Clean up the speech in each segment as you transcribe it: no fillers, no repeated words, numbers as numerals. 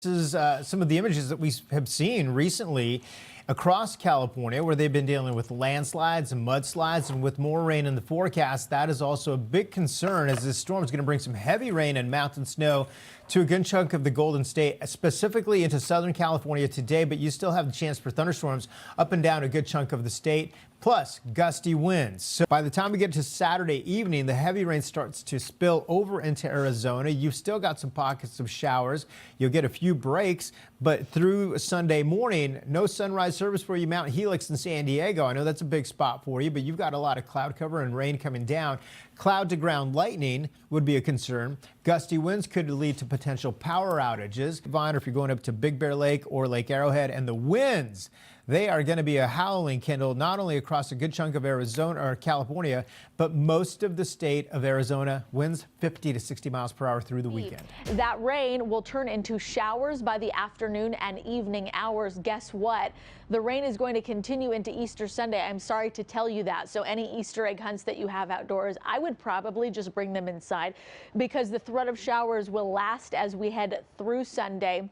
This is some of the images that we have seen recently across California, where they've been dealing with landslides and mudslides, and with more rain in the forecast. That is also a big concern, as this storm is going to bring some heavy rain and mountain snow to a good chunk of the Golden State, specifically into Southern California today. But you still have the chance for thunderstorms up and down a good chunk of the state, plus gusty winds. So by the time we get to Saturday evening, the heavy rain starts to spill over into Arizona. You've still got some pockets of showers. You'll get a few breaks, but through Sunday morning, no sunrise service for you, Mount Helix in San Diego. I know that's a big spot for you, but you've got a lot of cloud cover and rain coming down. Cloud to ground lightning would be a concern. Gusty winds could lead to potential power outages. Or if you're going up to Big Bear Lake or Lake Arrowhead, and the winds, they are going to be a howling, Kendall, not only across a good chunk of Arizona or California, but most of the state of Arizona. Winds 50 to 60 miles per hour through the weekend. That rain will turn into showers by the afternoon and evening hours. Guess what? The rain is going to continue into Easter Sunday. I'm sorry to tell you that. So any Easter egg hunts that you have outdoors, I would probably just bring them inside, because the threat of showers will last as we head through Sunday.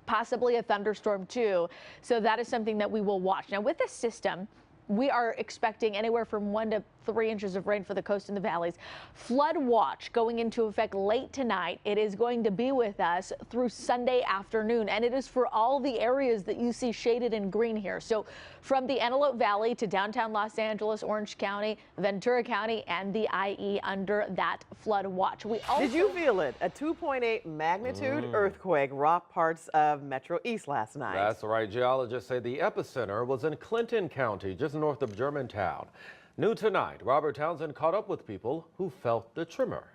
Possibly a thunderstorm too. So that is something that we will watch. Now with this system, we are expecting anywhere from 1 to 3 inches of rain for the coast and the valleys. Flood watch going into effect late tonight. It is going to be with us through Sunday afternoon, and it is for all the areas that you see shaded in green here. So from the Antelope Valley to downtown Los Angeles, Orange County, Ventura County, and the IE under that flood watch. Did you feel it? A 2.8 magnitude earthquake rocked parts of Metro East last night. That's right. Geologists say the epicenter was in Clinton County, just north of Germantown. New tonight, Robert Townsend caught up with people who felt the tremor.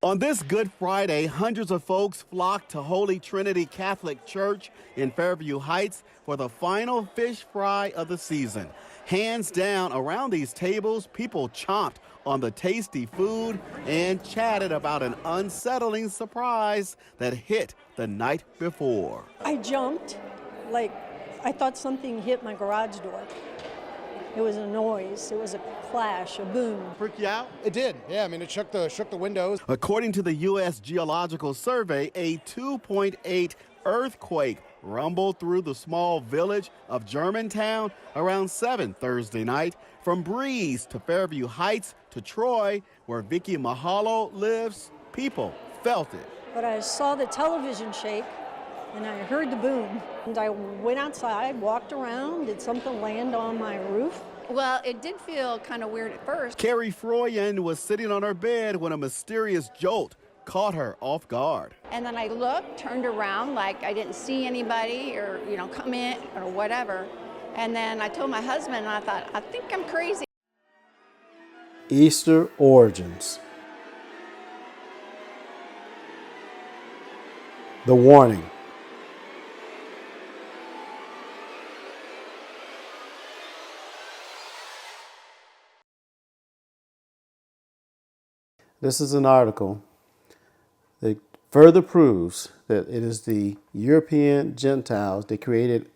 On this Good Friday, hundreds of folks flocked to Holy Trinity Catholic Church in Fairview Heights for the final fish fry of the season. Hands down, around these tables, people chomped on the tasty food and chatted about an unsettling surprise that hit the night before. I jumped, like I thought something hit my garage door. It was a noise. It was a clash, a boom. Freak you out? It did. Yeah, I mean, it shook the windows. According to the U.S. Geological Survey, a 2.8 earthquake rumbled through the small village of Germantown around 7 Thursday night. From Breeze to Fairview Heights to Troy, where Vicky Mahalo lives, people felt it. But I saw the television shake, and I heard the boom. And I went outside, walked around. Did something land on my roof? Well, it did feel kind of weird at first. Carrie Froyen was sitting on her bed when a mysterious jolt caught her off guard. And then I looked, turned around like I didn't see anybody or, come in or whatever. And then I told my husband, and I thought, I think I'm crazy. Easter origins. The warning. This is an article that further proves that it is the European Gentiles that created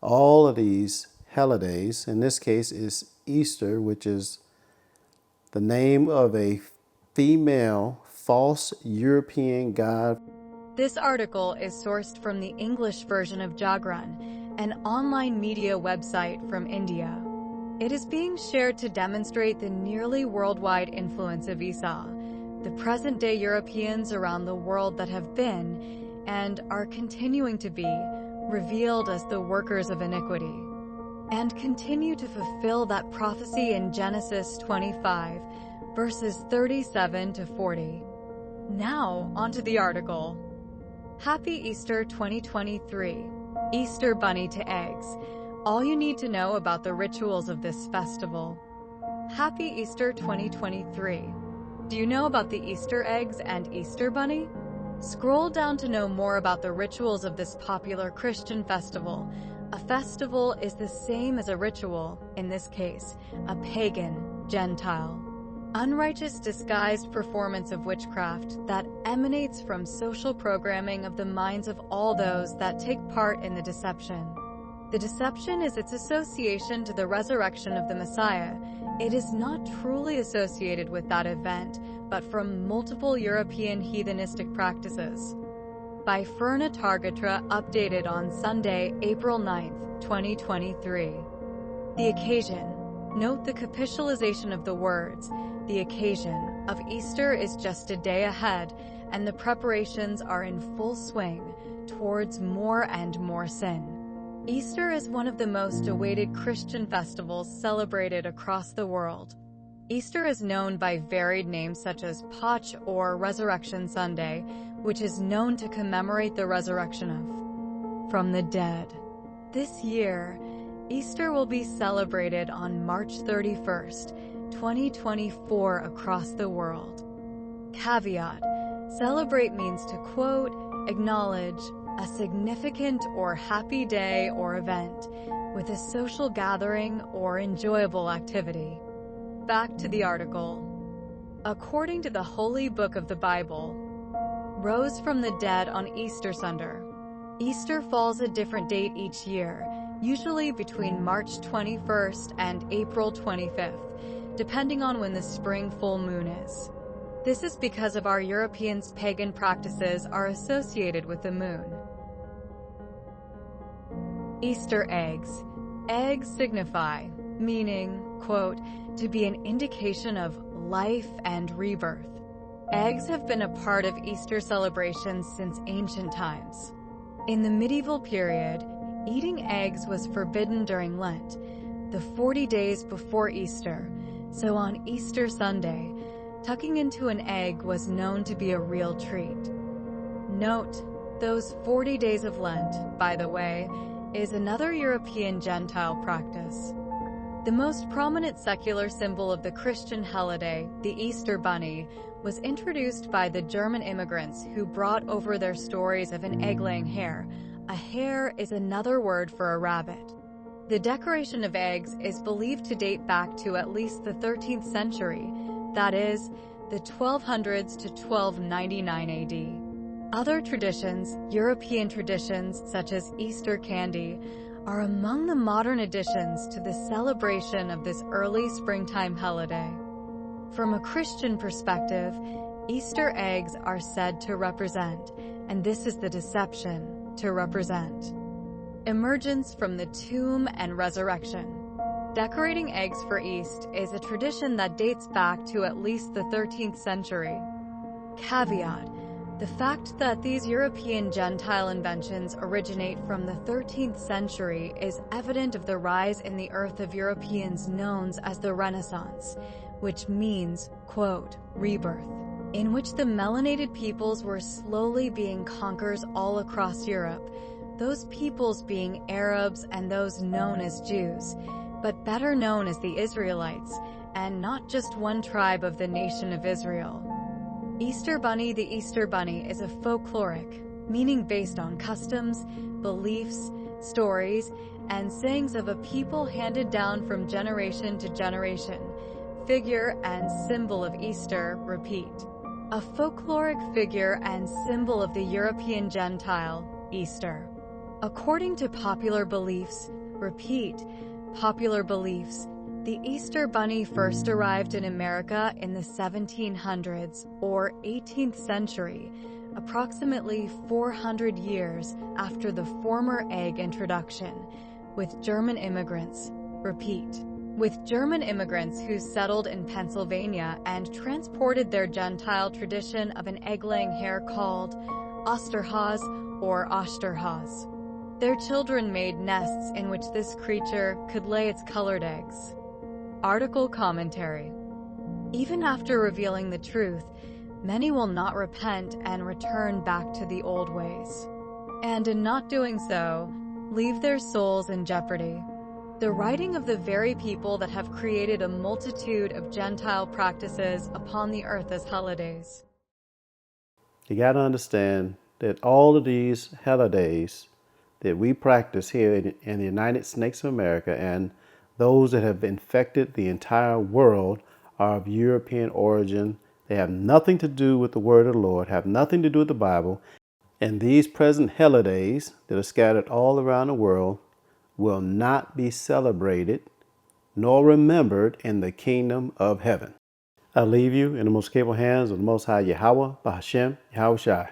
all of these holidays. In this case is Easter, which is the name of a female false European god. This article is sourced from the English version of Jagran, an online media website from India. It is being shared to demonstrate the nearly worldwide influence of Esau, the present-day Europeans around the world that have been, and are continuing to be, revealed as the workers of iniquity, and continue to fulfill that prophecy in Genesis 25, verses 37 to 40. Now, onto the article. Happy Easter 2023. Easter bunny to eggs. All you need to know about the rituals of this festival. Happy Easter 2023. Do you know about the Easter eggs and Easter bunny? Scroll down to know more about the rituals of this popular Christian festival. A festival is the same as a ritual, in this case, a pagan, Gentile, unrighteous disguised performance of witchcraft that emanates from social programming of the minds of all those that take part in the deception. The deception is its association to the resurrection of the Messiah. It is not truly associated with that event, but from multiple European heathenistic practices. by Ferna Targatra, updated on Sunday, April 9, 2023. The occasion. Note the capitalization of the words. The occasion of Easter is just a day ahead, and the preparations are in full swing towards more and more sin. Easter is one of the most awaited Christian festivals celebrated across the world. Easter is known by varied names such as 𝐓𝐡𝐞 or Resurrection Sunday, which is known to commemorate the resurrection from the dead. This year, Easter will be celebrated on March 31st, 2024 across the world. Caveat: celebrate means to quote, acknowledge a significant or happy day or event with a social gathering or enjoyable activity. Back to the article. According to the Holy Book of the Bible, rose from the dead on Easter Sunday. Easter falls a different date each year, usually between March 21st and April 25th, depending on when the spring full moon is. This is because of our Europeans' pagan practices are associated with the moon. Easter eggs. Eggs signify, meaning, quote, to be an indication of life and rebirth. Eggs have been a part of Easter celebrations since ancient times. In the medieval period, eating eggs was forbidden during Lent, the 40 days before Easter, so on Easter Sunday, tucking into an egg was known to be a real treat. Note, those 40 days of Lent, by the way, is another European Gentile practice. The most prominent secular symbol of the Christian holiday, the Easter Bunny, was introduced by the German immigrants who brought over their stories of an egg-laying hare. A hare is another word for a rabbit. The decoration of eggs is believed to date back to at least the 13th century, that is, the 1200s to 1299 AD. Other traditions, European traditions such as Easter candy, are among the modern additions to the celebration of this early springtime holiday. From a Christian perspective, Easter eggs are said to represent, and this is the deception, to represent, emergence from the tomb and resurrection. Decorating eggs for Easter is a tradition that dates back to at least the 13th century. Caveat: the fact that these European Gentile inventions originate from the 13th century is evident of the rise in the earth of Europeans known as the Renaissance, which means, quote, rebirth, in which the melanated peoples were slowly being conquered all across Europe, those peoples being Arabs and those known as Jews, but better known as the Israelites, and not just one tribe of the nation of Israel. Easter Bunny. The Easter Bunny is a folkloric, meaning based on customs, beliefs, stories, and sayings of a people handed down from generation to generation, figure and symbol of Easter, repeat. A folkloric figure and symbol of the European Gentile, Easter. According to popular beliefs, repeat, popular beliefs, the Easter Bunny first arrived in America in the 1700s or 18th century, approximately 400 years after the former egg introduction, with German immigrants, repeat, with German immigrants who settled in Pennsylvania and transported their Gentile tradition of an egg-laying hare called Osterhase or Osterhase. Their children made nests in which this creature could lay its colored eggs. Article commentary. Even after revealing the truth, many will not repent and return back to the old ways, and in not doing so, leave their souls in jeopardy. The writing of the very people that have created a multitude of Gentile practices upon the earth as holidays. You got to understand that all of these holidays that we practice here in the United States of America and those that have infected the entire world are of European origin. They have nothing to do with the word of the Lord, have nothing to do with the Bible. And these present holidays that are scattered all around the world will not be celebrated nor remembered in the kingdom of heaven. I leave you in the most capable hands of the Most High Yahweh, Bahashem, Yahushai.